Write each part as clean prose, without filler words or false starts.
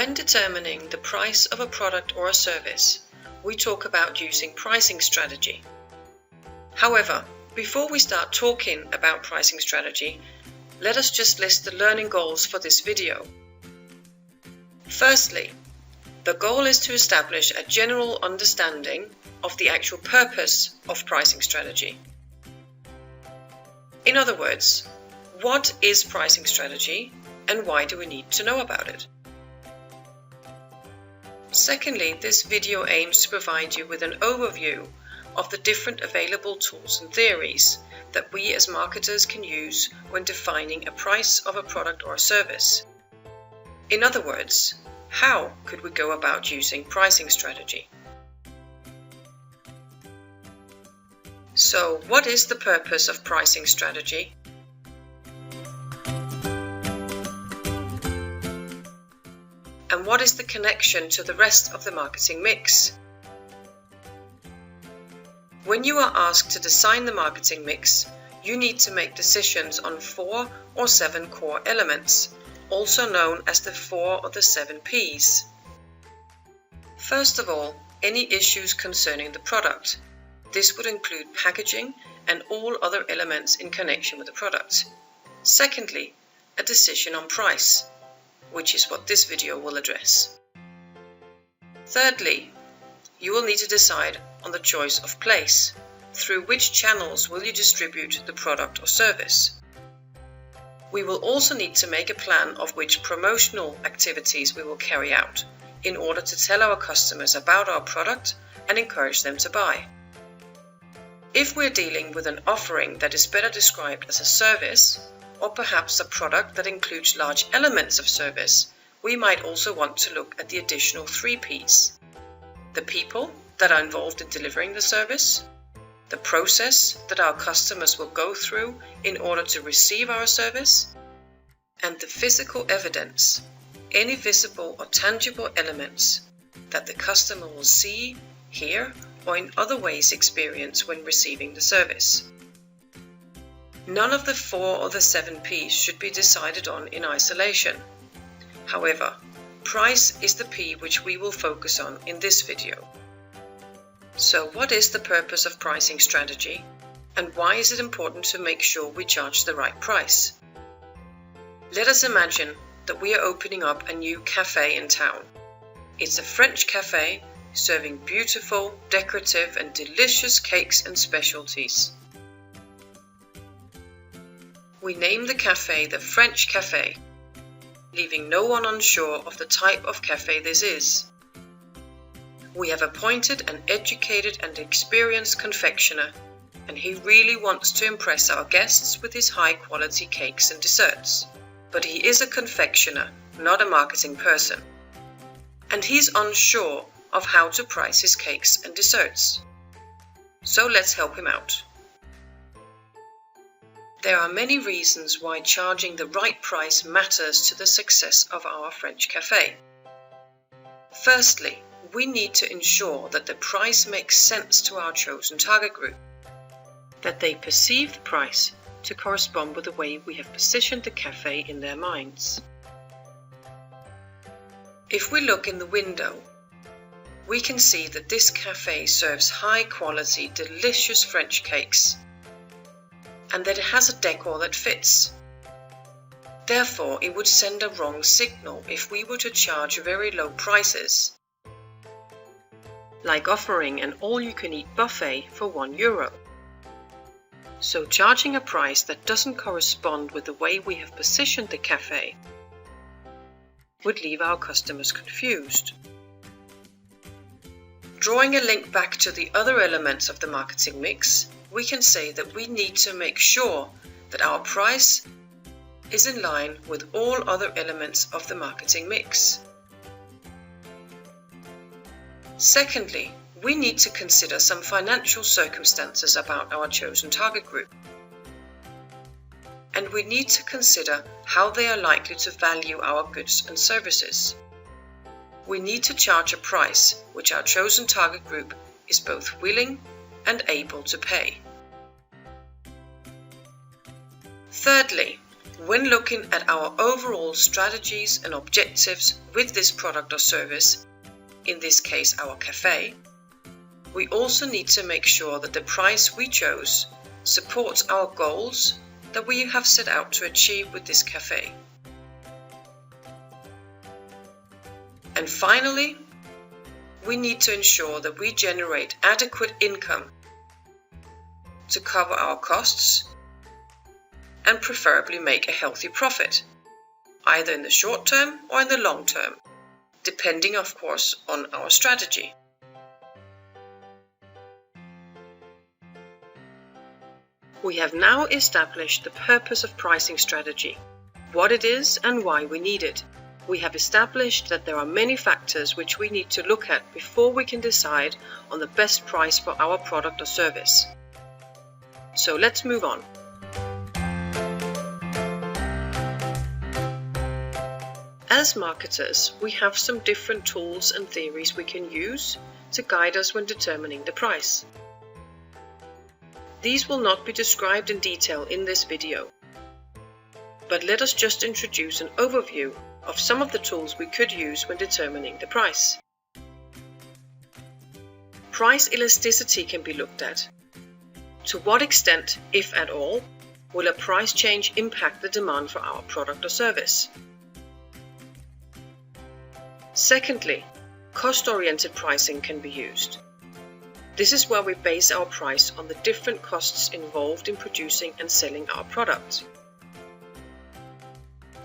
When determining the price of a product or a service, we talk about using pricing strategy. However, before we start talking about pricing strategy, let us just list the learning goals for this video. Firstly, the goal is to establish a general understanding of the actual purpose of pricing strategy. In other words, what is pricing strategy and why do we need to know about it? Secondly, this video aims to provide you with an overview of the different available tools and theories that we as marketers can use when defining a price of a product or a service. In other words, how could we go about using pricing strategy? So, what is the purpose of pricing strategy? And what is the connection to the rest of the marketing mix? When you are asked to design the marketing mix, you need to make decisions on 4 or 7 core elements, also known as the 4 or the 7 Ps. First of all, any issues concerning the product. This would include packaging and all other elements in connection with the product. Secondly, a decision on price, which is what this video will address. Thirdly, you will need to decide on the choice of place. Through which channels will you distribute the product or service? We will also need to make a plan of which promotional activities we will carry out in order to tell our customers about our product and encourage them to buy. If we're dealing with an offering that is better described as a service, or perhaps a product that includes large elements of service, we might also want to look at the additional 3 Ps. The people that are involved in delivering the service, the process that our customers will go through in order to receive our service, and the physical evidence, any visible or tangible elements that the customer will see, hear, or in other ways experience when receiving the service. None of the 4 or the 7 Ps should be decided on in isolation. However, price is the P which we will focus on in this video. So what is the purpose of pricing strategy, and why is it important to make sure we charge the right price? Let us imagine that we are opening up a new cafe in town. It's a French cafe serving beautiful, decorative and delicious cakes and specialties. We name the cafe the French Cafe, leaving no one unsure of the type of cafe this is. We have appointed an educated and experienced confectioner, and he really wants to impress our guests with his high-quality cakes and desserts. But he is a confectioner, not a marketing person. And he's unsure of how to price his cakes and desserts. So let's help him out. There are many reasons why charging the right price matters to the success of our French cafe. Firstly, we need to ensure that the price makes sense to our chosen target group, that they perceive the price to correspond with the way we have positioned the cafe in their minds. If we look in the window, we can see that this cafe serves high-quality, delicious French cakes, and that it has a decor that fits. Therefore, it would send a wrong signal if we were to charge very low prices, like offering an all-you-can-eat buffet for €1. So charging a price that doesn't correspond with the way we have positioned the cafe would leave our customers confused. Drawing a link back to the other elements of the marketing mix, we can say that we need to make sure that our price is in line with all other elements of the marketing mix. Secondly, we need to consider some financial circumstances about our chosen target group. And we need to consider how they are likely to value our goods and services. We need to charge a price which our chosen target group is both willing and able to pay. Thirdly, When looking at our overall strategies and objectives with this product or service, in this case our cafe, we also need to make sure that the price we chose supports our goals that we have set out to achieve with this cafe. And finally, we need to ensure that we generate adequate income to cover our costs and preferably make a healthy profit, either in the short term or in the long term, depending of course on our strategy. We have now established the purpose of pricing strategy, what it is and why we need it. We have established that there are many factors which we need to look at before we can decide on the best price for our product or service. So let's move on. As marketers, we have some different tools and theories we can use to guide us when determining the price. These will not be described in detail in this video, but let us just introduce an overview of some of the tools we could use when determining the price. Price elasticity can be looked at. To what extent, if at all, will a price change impact the demand for our product or service? Secondly, cost-oriented pricing can be used. This is where we base our price on the different costs involved in producing and selling our product.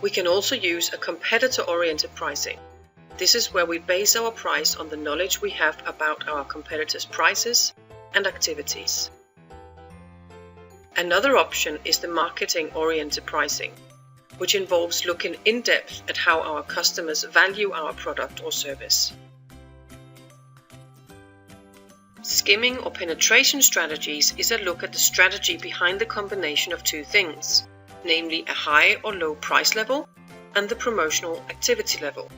We can also use a competitor-oriented pricing. This is where we base our price on the knowledge we have about our competitors' prices and activities. Another option is the marketing-oriented pricing, which involves looking in depth at how our customers value our product or service. Skimming or penetration strategies is a look at the strategy behind the combination of two things, namely a high or low price level and the promotional activity level.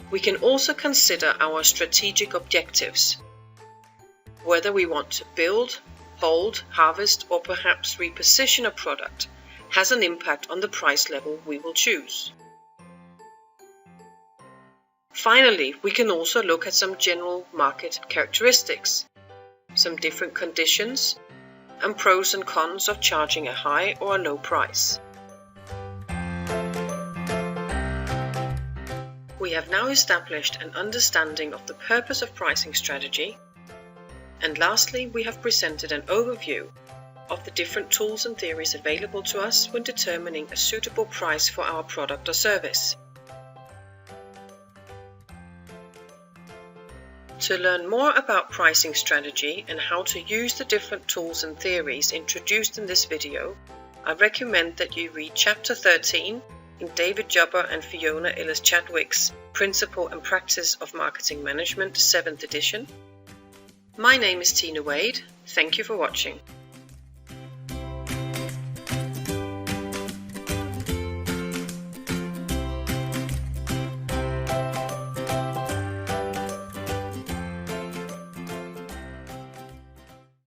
We can also consider our strategic objectives, whether we want to build, hold, harvest, or perhaps reposition a product has an impact on the price level we will choose. Finally, we can also look at some general market characteristics, some different conditions, and pros and cons of charging a high or a low price. We have now established an understanding of the purpose of pricing strategy, and lastly, we have presented an overview of the different tools and theories available to us when determining a suitable price for our product or service. To learn more about pricing strategy and how to use the different tools and theories introduced in this video, I recommend that you read Chapter 13 in David Jobber and Fiona Ellis Chadwick's Principle and Practice of Marketing Management, 7th edition. My name is Tina Wade. Thank you for watching.